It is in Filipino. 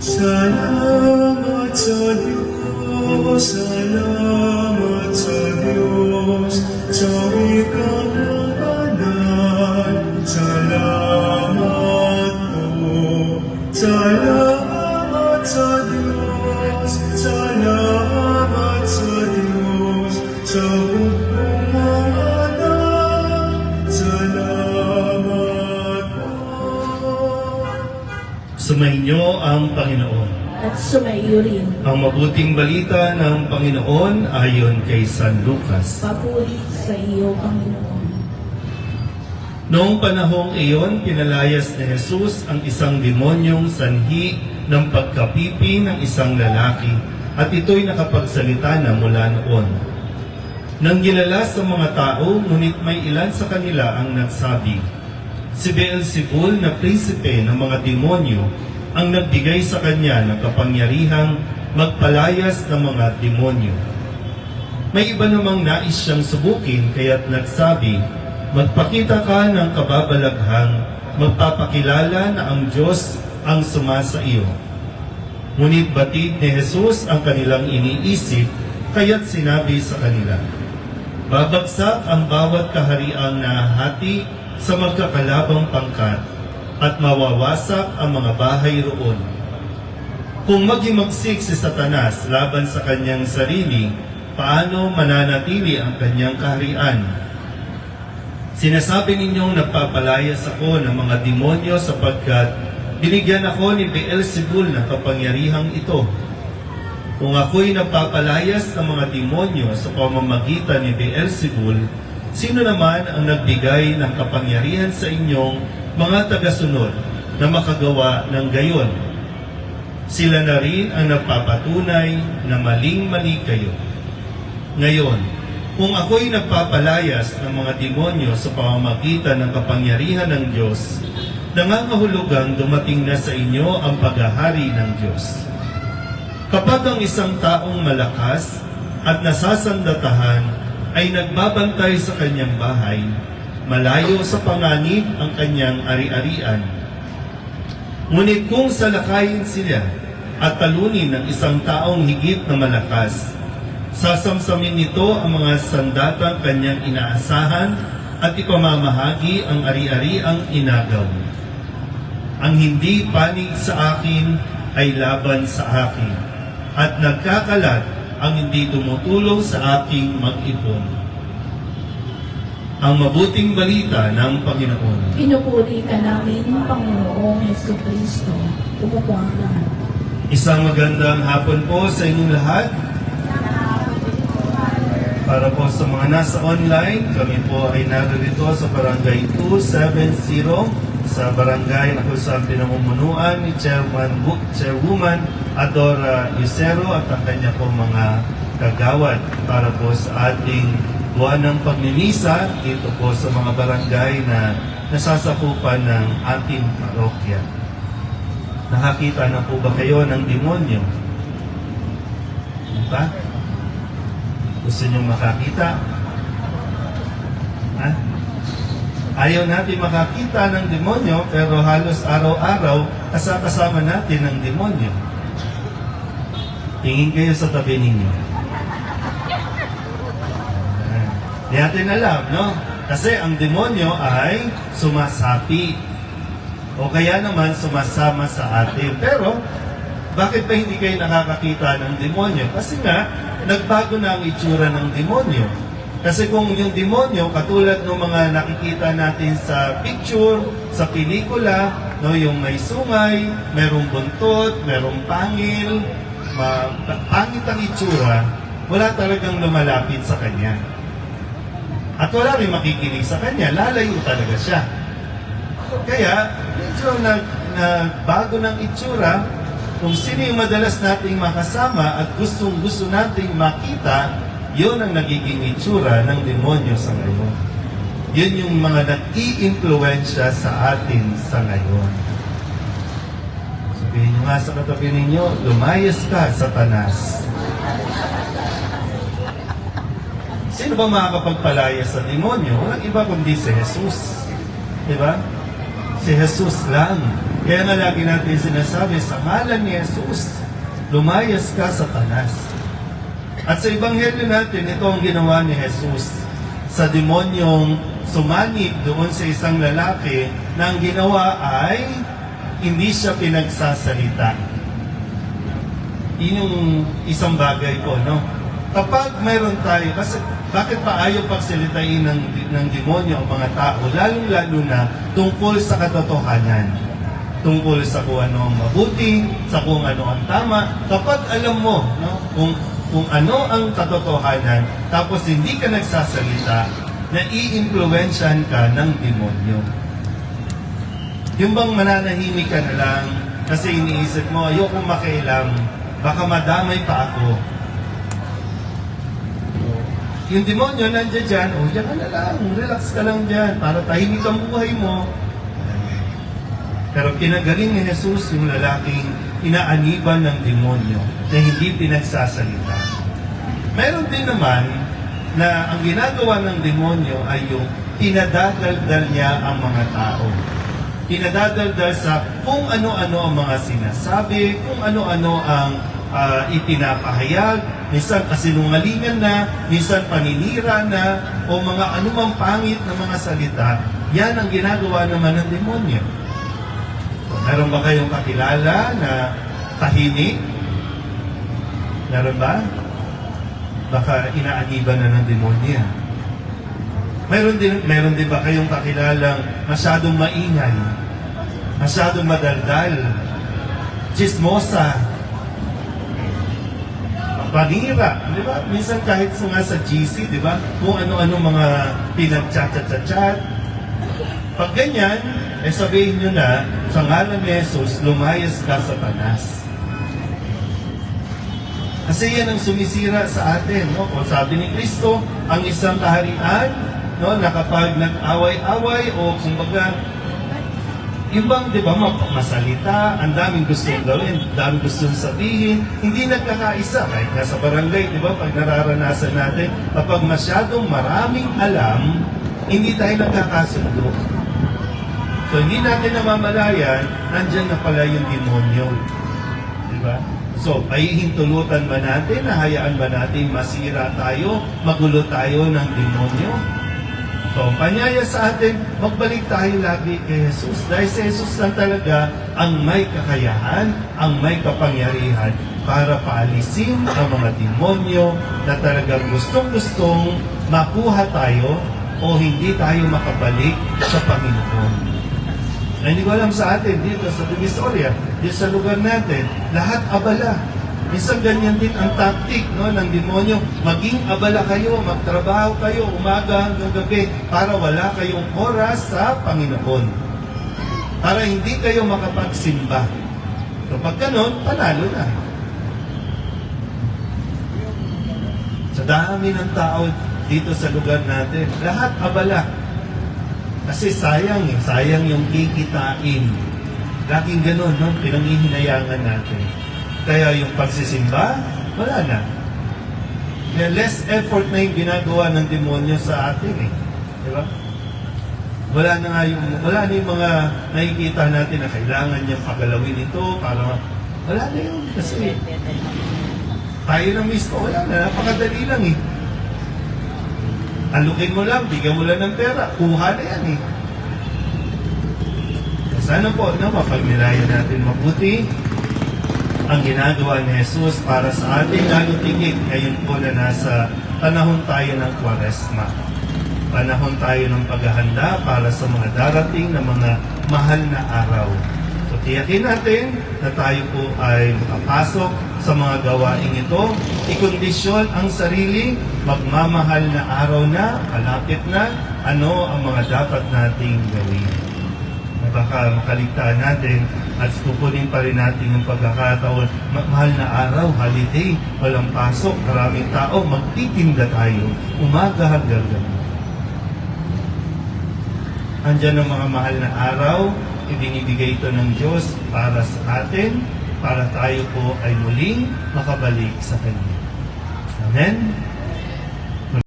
Salamat sa Diyos, salamat sa Diyos, sa wikang ng banal. Salamat po, salamat sa Diyos, salamat sa Diyos, sa buong mga anak, salamat po. Sumainyo ang Panginoon. At sumaiyo rin. Ang mabuting balita ng Panginoon ayon kay San Lucas. Papuri sa iyo, Panginoon. Noong panahong iyon, pinalayas ni Jesus ang isang demonyong sanhi ng pagkapipi ng isang lalaki at ito'y nakapagsalita na mula noon. Nang gilala sa mga tao, ngunit may ilan sa kanila ang nagsabi, si Beelzebul na prinsipe ng mga demonyo ang nagbigay sa kanya ng kapangyarihang magpalayas ng mga demonyo. May iba namang nais siyang subukin kaya't nagsabi, magpakita ka ng kababalaghang magpapakilala na ang Diyos ang sumasa iyo. Ngunit batid ni Jesus ang kanilang iniisip kaya't sinabi sa kanila, babagsak ang bawat kahariang nahati sa magkakalabang pangkat at mawawasak ang mga bahay roon. Kung maghimagsik si Satanas laban sa kanyang sarili, paano mananatili ang kanyang kaharian? Sinasabi ninyong nagpapalayas ako ng mga demonyo sapagkat binigyan ako ni Beelzebul ng kapangyarihang ito. Kung ako'y nagpapalayas ng mga demonyo sa pamamagitan ni Beelzebul, sino naman ang nagbigay ng kapangyarihan sa inyong mga tagasunod na makagawa ng gayon? Sila na rin ang nagpapatunay na maling-mali kayo. Ngayon, kung ako'y nagpapalayas ng mga demonyo sa pamamagitan ng kapangyarihan ng Diyos, nangangahulugang dumating na sa inyo ang paghahari ng Diyos. Kapag ang isang taong malakas at nasasandatahan ay nagbabantay sa kanyang bahay, malayo sa panganib ang kanyang ari-arian. Ngunit kung salakayin sila at talunin ng isang taong higit na malakas, sasamsamin nito ang mga sandatang kanyang inaasahan at ipamamahagi ang ari-ariang inagaw. Ang hindi panig sa akin ay laban sa akin, at nagkakalat ang hindi tumutulong sa aking mag-ipon. Ang mabuting balita ng Panginoon. Pinupuri ka namin, Panginoong Jesucristo. Umupo ang lahat. Isang magandang hapon po sa inyong lahat. Para po sa mga nasa online, kami po ay narito sa Barangay 270 sa barangay na kung saan pinamumunuan ni Chairwoman Adora Yusero at ang kanya po mga kagawad para po sa ating buwan ng pagninisa dito po sa mga barangay na nasasakupan ng ating parokya. Nakakita na po ba kayo ng demonyo? Diba? Gusto nyo makakita? Ha? Ayaw natin makakita ng demonyo pero halos araw-araw kasama natin ng demonyo. Tingin kayo sa tabi ninyo. Hindi natin alam, no? Kasi ang demonyo ay sumasapi. O kaya naman sumasama sa atin. Pero, bakit pa hindi kayo nakakakita ng demonyo? Kasi nga, nagbago na ang itsura ng demonyo. Kasi kung yung demonyo, katulad ng mga nakikita natin sa picture, sa pelikula, no, yung may sungay, merong buntot, merong pangil, pangit ang itsura, wala talagang lumalapit sa kanya. At wala rin makikinig sa kanya, lalayo talaga siya. Kaya, medyo nagbago ng itsura, kung sino yung madalas nating makasama at gustong-gusto nating makita, yun ang nagiging itsura ng demonyo sa ngayon. Yun yung mga nag-i-impluensya sa atin sa ngayon. Sabihin nyo nga sa katabi ninyo, lumayas ka, Satanas. Sino ba makakapagpalaya sa demonyo? Walang iba kundi si Jesus. Diba? Si Jesus lang Kaya nga lagi natin sinasabi, sa ngalan ni Jesus, lumayas ka, Satanas. At sa Ebanghelyo natin, ito ang ginawa ni Jesus sa demonyong sumanib doon sa isang lalaki na ang ginawa ay hindi siya pinagsasalita. Yun yung isang bagay ko, no? Kapag mayroon tayo, kasi bakit pa ayaw pagsalitain ng demonyo ang mga tao, lalong-lalo na tungkol sa katotohanan, tungkol sa kung ano ang mabuti, sa kung ano ang tama. Kapag alam mo, no, kung ano ang katotohanan, tapos hindi ka nagsasalita, nai-impluwensyahan ka ng demonyo. Yung bang mananahimik ka na lang kasi iniisip mo, ayokong makialam, baka madamay pa ako. Yung demonyo nandiyan dyan, dyan ka na lang, relax ka lang dyan, para tahimik ang buhay mo. Pero pinagaling ni Jesus yung lalaking inaaniban ng demonyo na hindi pinagsasalita. Meron din naman na ang ginagawa ng demonyo ay yung pinadadaldal niya ang mga tao. Pinadadaldal sa kung ano-ano ang mga sinasabi, kung ano-ano ang ipinapahayag, minsan kasinungalingan na, minsan paninira na, o mga anumang pangit na mga salita. Yan ang ginagawa naman ng demonyo. So, meron ba kayong kakilala na tahimik? Meron ba? Baka inaaniban na ng demonyo. Meron din ba kayong kakilalang masyadong maingay, masyadong madaldal, chismosa, panira, di ba? Minsan kahit nga sa GC, di ba? Kung ano-ano mga pinag-chat-chat-chat. Pag ganyan, sabihin nyo na, sa ngalan ni Jesus, lumayas ka, Satanas. Kasi yan ang sumisira sa atin, no? Kung sabi ni Kristo, ang isang kaharian, no, na kapag nag-away-away o kumbaga, yung bang, di ba, masalita, ang daming gustong gawin, ang daming gustong sabihin, hindi nagkakaisa. Kahit nasa barangay, di ba, pag nararanasan natin, kapag masyadong maraming alam, hindi tayo nagkakasundo. So, hindi natin namamalayan, nandyan na pala yung demonyo. Di ba? So, pahihintulutan ba natin, nahayaan ba natin masira tayo, magulo tayo ng demonyo? So, panyaya sa atin, magbalik tayo lagi kay Jesus. Dahil si Jesus lang talaga ang may kakayahan, ang may kapangyarihan para paalisin ang mga demonyo na talagang gustong-gustong makuha tayo o hindi tayo makabalik sa Panginoon. Na hindi ko alam sa atin, dito sa Divisoria, dito sa lugar natin, lahat abala. Minsan ganyan din ang tactic, no, ng demonyo. Maging abala kayo, magtrabaho kayo, umaga hanggang gabi, para wala kayong oras sa Panginoon. Para hindi kayo makapagsimba. So pag ganun, panalo na. Sa dami ng tao dito sa lugar natin, lahat abala. Kasi sayang yung kikitain. Laging ganun, no? Pinanghihinayangan natin. Kaya yung pagsisimba, wala na. Less effort na yung ginagawa ng demonyo sa atin eh. Di ba? Wala na yung mga nakikita natin na kailangan niyang pagalawin ito para wala na yun. Kasi tayo na mismo, wala na. Napakadali lang eh. Alukin mo lang, bigyan mo lang ng pera, kuha na yan eh. Sana po, mapagnilayan natin mabuti ang ginagawa ni Jesus para sa ating lalo tingin ngayon po na nasa panahon tayo ng Kwaresma. Panahon tayo ng paghahanda para sa mga darating na mga mahal na araw. So tiyakin natin na tayo po ay makapasok sa mga gawaing ito. Ikondisyon ang sarili, magmamahal na araw na, kalapit na, ano ang mga dapat nating gawin. Baka makaligtaan natin at kukunin pa rin natin yung pagkakataon. Mahal na araw, holiday, walang pasok, maraming tao, magtitinda tayo, umaga hanggang gabi. Andyan ang mga mahal na araw, ibinibigay ito ng Diyos para sa atin, para tayo po ay muling makabalik sa Kanya. Amen?